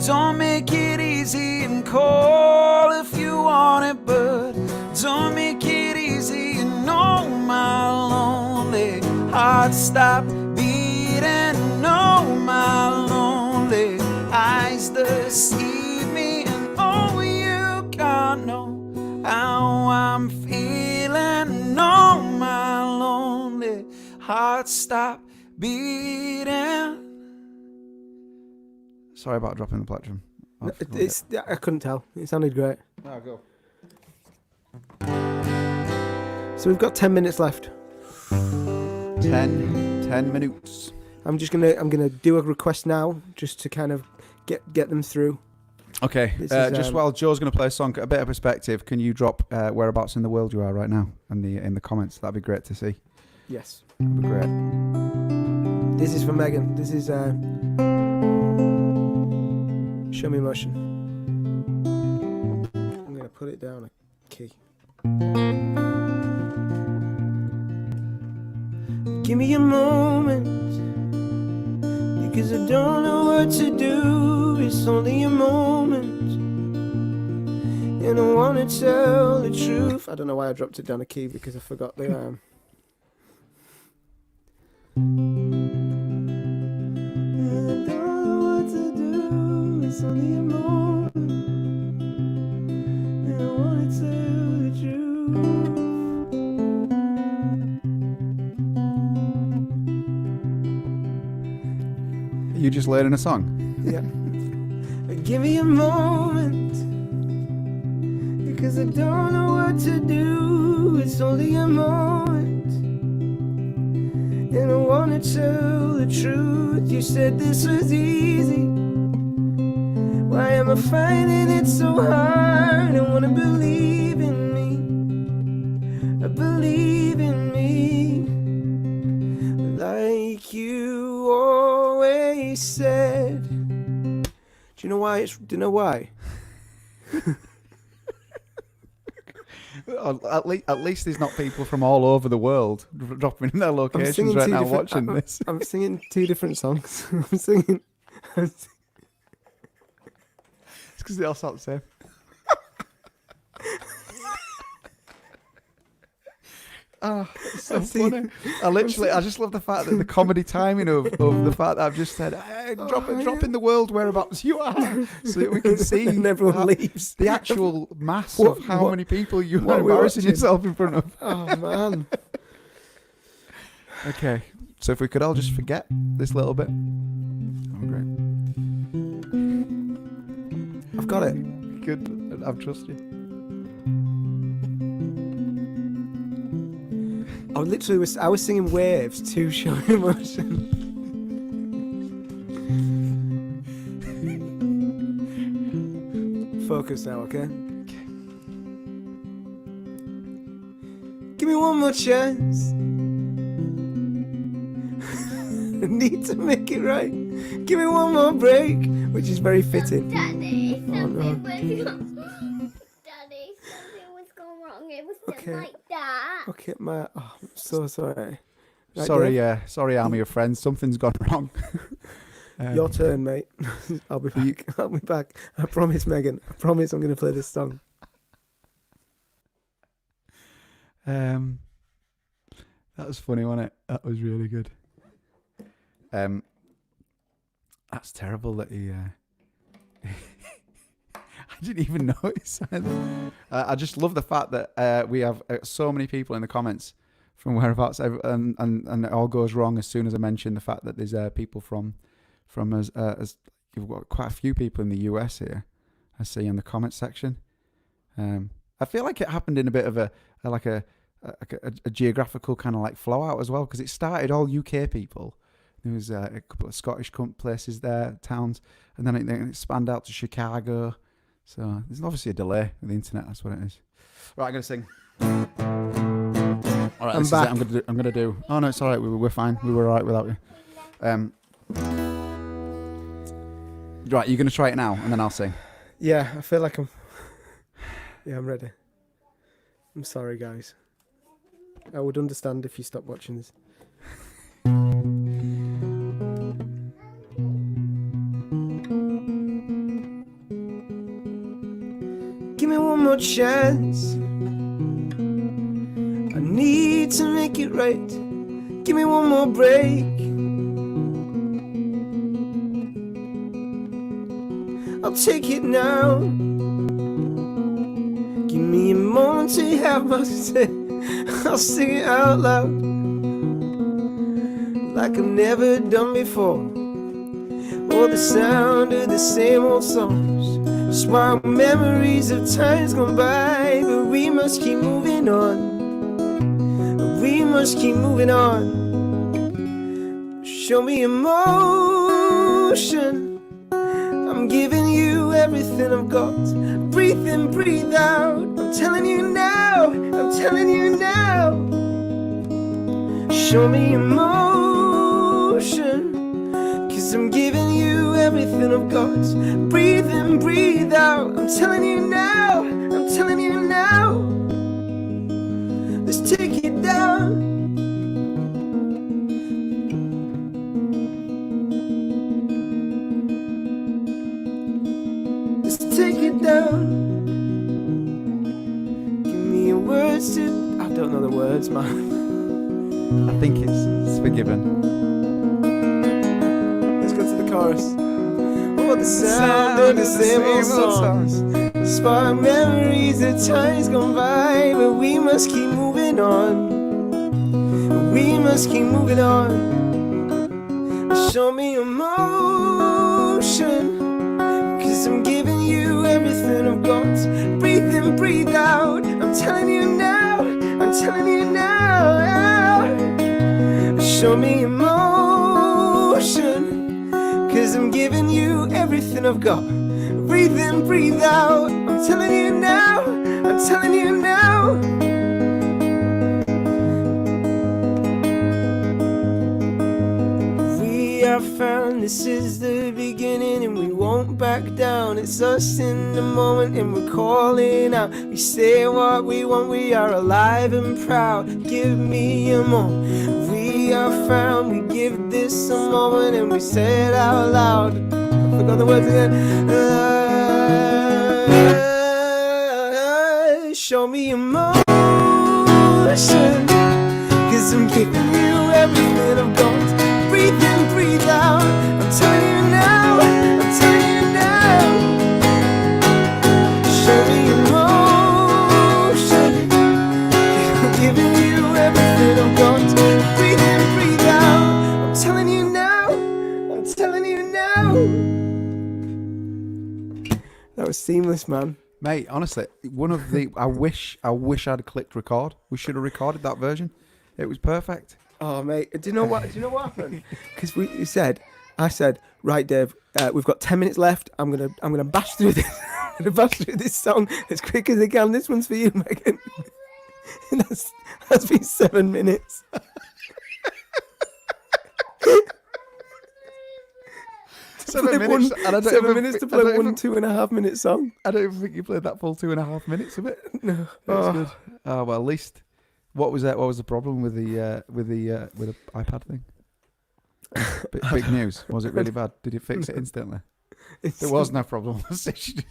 don't make it easy. And call if you want it, but don't make it easy. And oh, my lonely heart stop beating. Oh, my lonely eyes deceive me. And oh, you can't know how I'm feeling. Oh, my lonely heart stop beating. Sorry about dropping the plectrum. I couldn't tell. It sounded great. Oh, go. So we've got 10 minutes left. 10 minutes. I'm gonna do a request now, just to kind of get them through. Okay, This is, just while Joe's going to play a song, a bit of perspective, can you drop whereabouts in the world you are right now in the comments? That'd be great to see. Yes. That'd be great. This is for Megan. This is Show Me Motion. I'm gonna put it down a key. Give me a moment, because I don't know what to do. It's only a moment, and I wanna tell the truth. I don't know why I dropped it down a key, because I forgot the I don't know what to do. It's only a moment, just learning a song? Yeah. Give me a moment, because I don't know what to do. It's only a moment, and I wanna tell the truth. You said this was easy. Why am I finding it so hard? I wanna believe in me. I believe in me, like you always said. Do you know why? Do you know why? At least there's not people from all over the world dropping in their locations right now watching this. I'm singing two different songs. I'm singing. It's because they all sound the same. Oh, it's so funny. I just love the fact that the comedy timing of the fact that I've just said, hey, drop in the world whereabouts you are, so that we can see and everyone leaves. The actual mass of how many people you are embarrassing yourself in front of. Oh, man. Okay, so if we could all just forget this little bit. Oh, great. I've got it. Good. I trust you. I was singing Waves to show emotion. Focus now, okay? Give me one more chance. I need to make it right. Give me one more break, which is very fitting. Daddy, something no. Daddy, something was going wrong. It was just like that. Okay, I'm so sorry. Right, Sorry, Dave? sorry, army of friends. Something's gone wrong. Your turn, mate. I'll be back. I'll be back. I promise, Megan. I promise I'm going to play this song. That was funny, wasn't it? That was really good. That's terrible that he. I didn't even notice. I just love the fact that we have so many people in the comments from whereabouts, and it all goes wrong as soon as I mention the fact that there's people from as you've got quite a few people in the US here. I see in the comment section. I feel like it happened in a bit of a geographical kind of like flow out as well, because it started all UK people. There was a couple of Scottish places there, towns, and then it spanned out to Chicago. So there's obviously a delay with the internet. That's what it is. Right, I'm gonna sing. All right, I'm back. I'm gonna do. Oh no, it's all right. We're fine. We were all right without you. Right, you're gonna try it now, and then I'll sing. Yeah, I feel like I'm ready. I'm sorry, guys. I would understand if you stopped watching this. Give me one more chance. I need to make it right. Give me one more break. I'll take it now. Give me a moment to have my say. I'll sing it out loud, like I've never done before. Or the sound of the same old songs, smile memories of times gone by. But we must keep moving on. We must keep moving on. Show me emotion. I'm giving you everything I've got. Breathe in, breathe out. I'm telling you now. I'm telling you now. Show me emotion, 'cause I'm giving you everything I've got. Breathe in, breathe out. I'm telling you now. I'm telling you now. Let's take it down. Let's take it down. Give me your words to... I don't know the words, man. I think it's forgiven. Let's go to the chorus. Oh, the sound of the same old songs, spark memories of times gone by. But we must keep moving on. We must keep moving on. Show me emotion. I'm telling you now, I'm telling you now. Show me emotion, 'cause I'm giving you everything I've got. Breathe in, breathe out. I'm telling you now, I'm telling you now. We have found this is the beginning, and we won't back down. It's us in the moment, and we're calling out. We say what we want, we are alive and proud. Give me a moment. We are found, we give this a moment, and we say it out loud. I forgot the words again. Show me emotion, 'cause I'm giving you everything I've got. Breathe in, breathe out. I'm telling you now, I'm telling you now. Show me emotion, I'm giving you everything I've got. Breathe in, breathe out. I'm telling you now, I'm telling you now. That was seamless, man. Mate, honestly, one of the I wish I'd clicked record. We should have recorded that version. It was perfect. Oh, mate, do you know what happened? Because I said, right, Dave, we've got 10 minutes left. I'm gonna bash through this. I'm gonna bash through this song as quick as I can. This one's for you, Megan. And that's been 7 minutes. 7 minutes. And I don't 7 even minutes to thi- I play don't one even- 2.5 minute song. I don't even think you played that full 2.5 minutes of it. No. That's good. Oh well, at least. What was that? What was the problem with the iPad thing? Big news. Was it really bad? Did you fix it instantly? There was no problem. Excellent.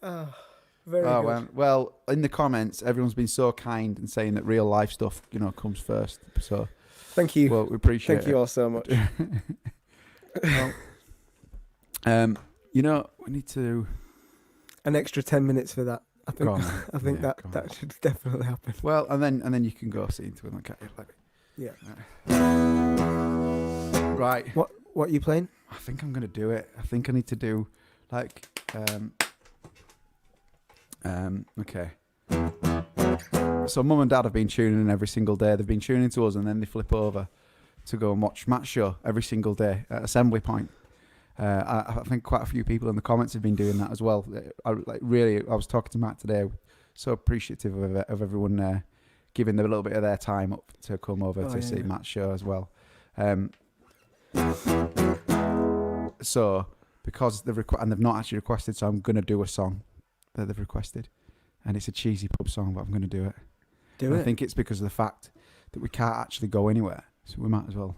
Very good. Well, in the comments, everyone's been so kind and saying that real life stuff, comes first. So Thank you. well, we appreciate it. Thank you all so much. Well, we need to. An extra 10 minutes for that. I think. Go on, I think yeah, that should definitely happen. Well, and then you can go see into it. Okay. Yeah. Right. What are you playing? I think I'm gonna do it. I think I need to do okay. So mum and dad have been tuning in every single day. They've been tuning to us, and then they flip over to go and watch Matt's show every single day at Assembly Point. I think quite a few people in the comments have been doing that as well. I was talking to Matt today. So appreciative of everyone giving a little bit of their time up to come over to see Matt's show as well. So because they've not actually requested, so I'm gonna do a song that they've requested, and it's a cheesy pub song, but I'm gonna do it. I think it's because of the fact that we can't actually go anywhere, so we might as well.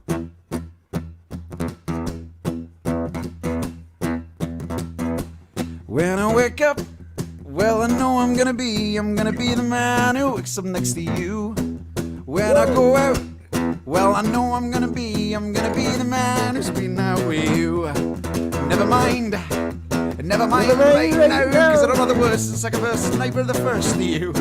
When I wake up, well, I know I'm gonna be the man who wakes up next to you. When I go out, well, I know I'm gonna be the man who's been out with you. Never mind right now, because I don't know the words. The second verse is neighbour the first to you.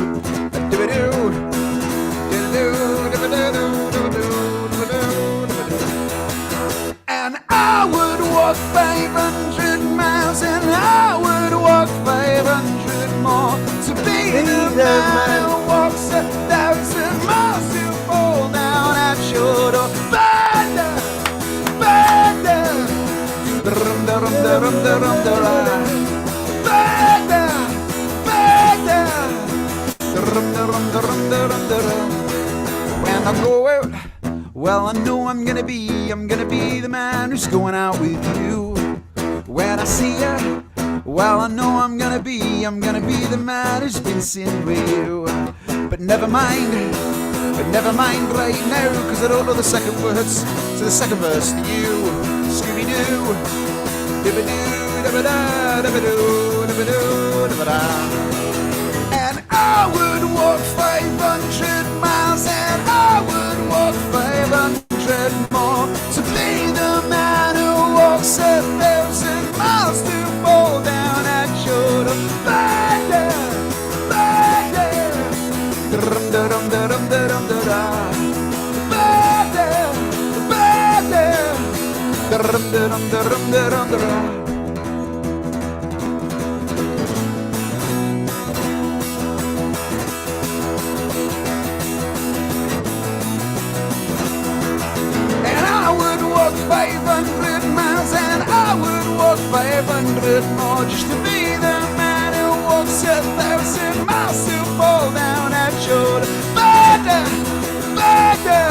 And I would walk 500 miles, and I would walk 500 more to be the man who walks 1,000 miles to fall down at your door. When I go out, well, I know I'm gonna be the man who's going out with you. When I see you, well, I know I'm gonna be the man who's been seen with you. But never mind right now, cause I don't know the second words to the second verse to you. Scooby-Doo, dibba-doo, dibba-da, dibba-doo, dibba-doo, dibba-da. And I would walk 500 miles, and I would walk 500 more to be the man who walks 1,000 miles to fall down at your door. When I go out, well, I know I'm gonna be the man who's going out with you. When I see you, well, I know I'm gonna be the man who's been seen with you. But never mind right now, cause I don't know the second words to the second verse to you. Scooby-Doo, dibba-da, dibba-doo, dibba-doo, dibba-da. And I would walk 500 miles, and I would walk 500 more to be the man who walks 1,000 miles to fall down at your door. 500 more just to be the man who walks 1,000 miles to fall down at your border, border.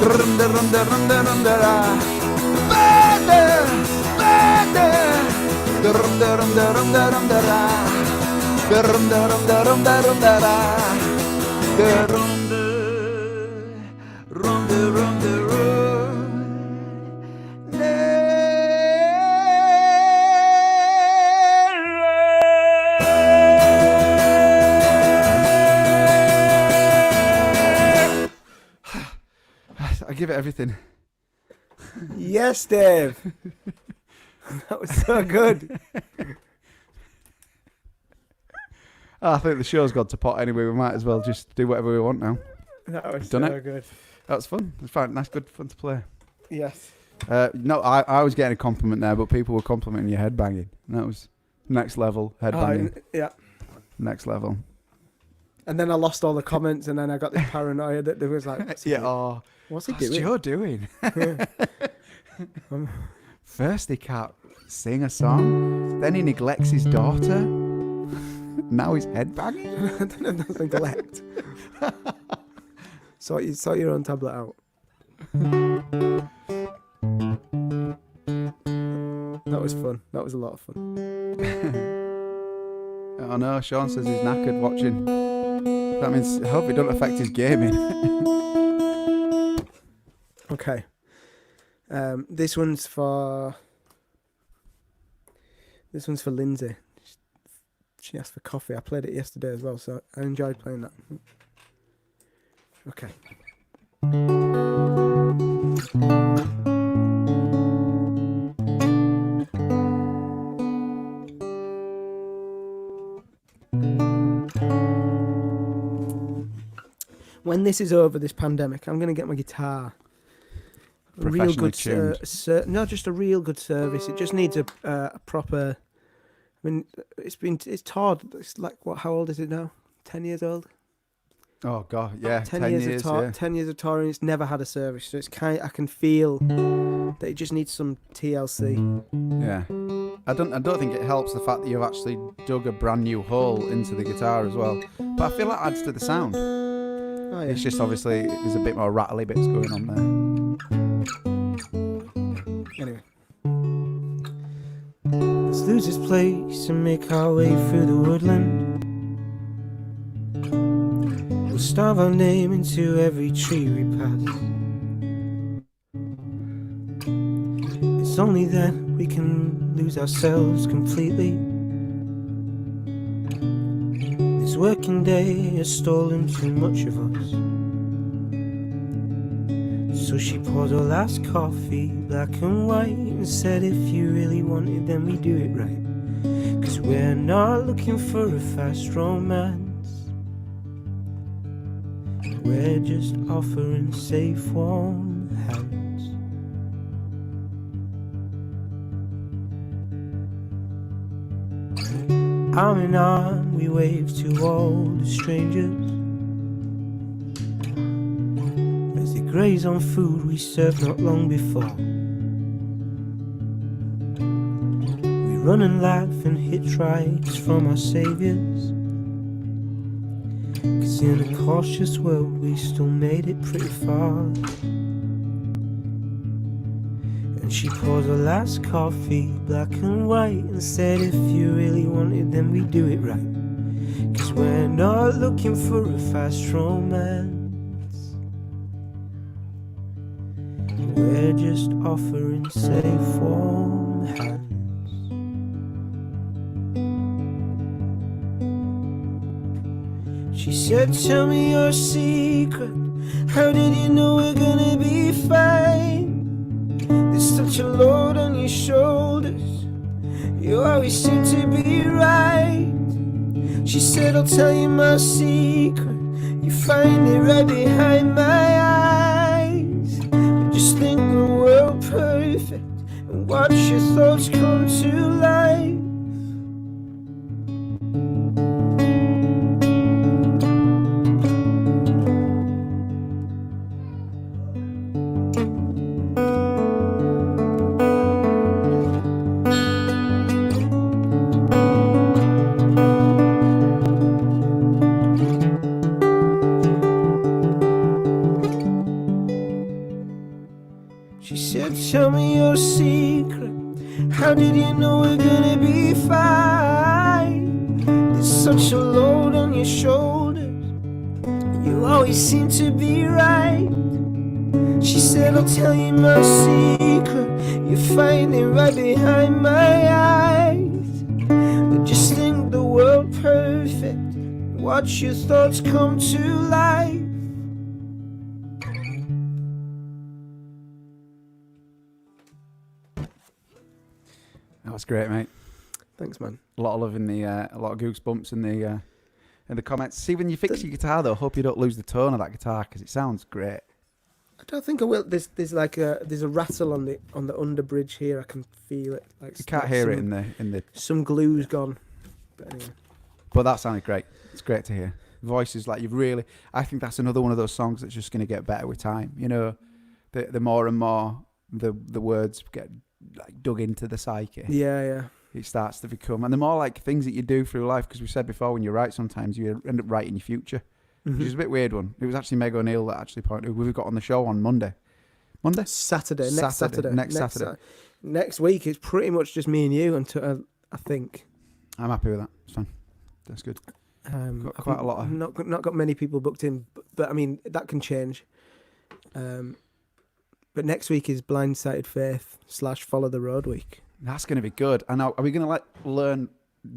Runda, runda, runda, runda, ra. Border, border. Runda, runda, runda, runda, ra. Runda, runda, runda, runda, ra. Runda, runda, runda, runda. I give it everything. Yes, Dave. That was so good. I think the show's gone to pot anyway. We might as well just do whatever we want now. That was Done so it? good. That was fun. It was fun. Nice, good fun to play. Yes. No, I was getting a compliment there, but people were complimenting your head banging. That was next level head banging. Yeah. Next level. And then I lost all the comments, and then I got this paranoia that there was like, what's he doing? Oh, What's he what's doing? Joe doing? Yeah. First he can't sing a song, then he neglects his daughter. Now he's head banging. I don't know if that's neglect. Sort your own tablet out. That was fun. That was a lot of fun. Oh no, Sean says he's knackered watching. That means I hope it don't affect his gaming. Okay. This one's for Lindsay. She asked for coffee. I played it yesterday as well, so I enjoyed playing that. Okay. When this is over, this pandemic, I'm going to get my guitar. A real Professionally good, tuned. not just a real good service. It just needs a proper. I mean, it's toured. It's like what? How old is it now? 10 years old. Oh god, yeah, 10 10 years years. of tour, Yeah. 10 years of touring. It's never had a service, so it's I can feel that it just needs some TLC. Yeah. I don't think it helps the fact that you've actually dug a brand new hole into the guitar as well. But I feel that adds to the sound. Oh, yeah. It's just obviously there's a bit more rattly bits going on there. Anyway. Let's lose this place and make our way through the woodland. We'll starve our name into every tree we pass. It's only then we can lose ourselves completely. This working day has stolen too much of us. So she poured her last coffee, black and white, and said if you really want it then we do it right. 'Cause we're not looking for a fast romance. We're just offering safe, warm hands. Arm in arm we wave to all the strangers as they graze on food we served not long before. We run and laugh and hitch rides from our saviours, 'cause in a cautious world we still made it pretty far. And she poured her last coffee, black and white, and said if you really want it then we do it right. 'Cause we're not looking for a fast romance. We're just offering safe, warm hands. She said, tell me your secret. How did you know we're gonna be fine? There's such a load on your shoulders. You always seem to be right. She said, I'll tell you my secret. You find it right behind my eyes. You just think the world perfect and watch your thoughts come to life. How did you know we're gonna be fine? There's such a load on your shoulders. You always seem to be right. She said, I'll tell you my secret. You find it right behind my eyes. But just think the world perfect. Watch your thoughts come to life. That was great, mate. Thanks, man. A lot of love in the, a lot of goosebumps in the comments. See, when you fix your guitar, though, hope you don't lose the tone of that guitar because it sounds great. I don't think I will. There's a rattle on the underbridge here. I can feel it. Like You can't hear it in the. some glue's gone. But anyway. But that sounded great. It's great to hear. Voices like you've really. I think that's another one of those songs that's just going to get better with time. You know, the more and more the words get like dug into the psyche. Yeah. It starts to become, and the more like things that you do through life, because we said before, when you write, sometimes you end up writing your future, which is a bit weird one. It was actually Meg O'Neill that actually pointed. We've got on the show on Monday. Saturday. Next Saturday. Saturday. Next week it's pretty much just me and you until I think. I'm happy with that. It's fine. That's good. Got quite a lot of. Not got many people booked in, but I mean that can change. But next week is Blindsided Faith / Follow the Road week. That's going to be good. And now, are we going to learn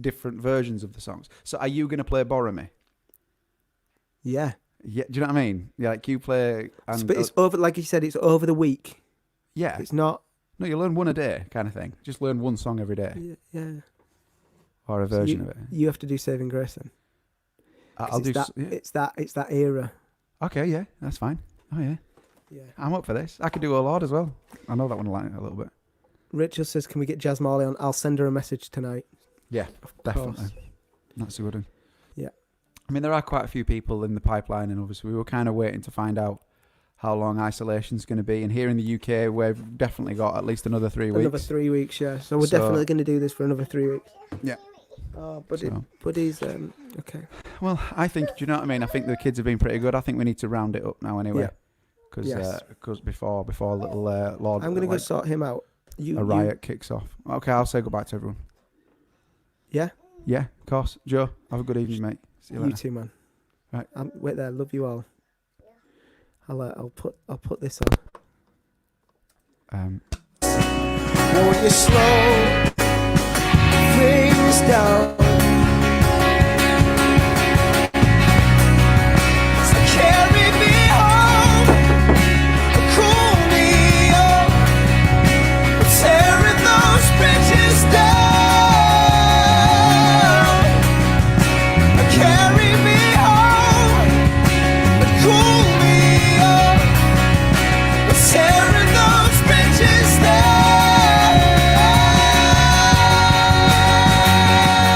different versions of the songs? So are you going to play Borrow Me? Yeah. Yeah. Do you know what I mean? Yeah, like you play. And, But it's over, like you said, it's over the week. Yeah. It's not. No, you learn one a day kind of thing. Just learn one song every day. Yeah. Or a version of it. You have to do Saving Grace then. I'll do. It's that era. Okay, yeah, that's fine. Oh, yeah. Yeah. I'm up for this. I could do Oh Lord as well. I know that one a little bit. Rachel says, can we get Jazz Marley on? I'll send her a message tonight. Yeah, Of definitely. course. That's a good one. Yeah. I mean, there are quite a few people in the pipeline, and obviously we were kind of waiting to find out how long isolation's going to be. And here in the UK, we've definitely got at least another 3 weeks. Another 3 weeks, yeah. So we're definitely going to do this for another 3 weeks. Yeah. Oh, but So- he's okay. Well, I think, do you know what I mean? I think the kids have been pretty good. I think we need to round it up now anyway. Yeah. Because Yes. before little Lord... I'm going to go sort him out. a riot kicks off. Okay, I'll say goodbye to everyone. Yeah? Yeah, of course. Joe, have a good evening, mate. See you You later. too, man. Right. Wait there. Love you all. I'll put this on. Won't you slow things down?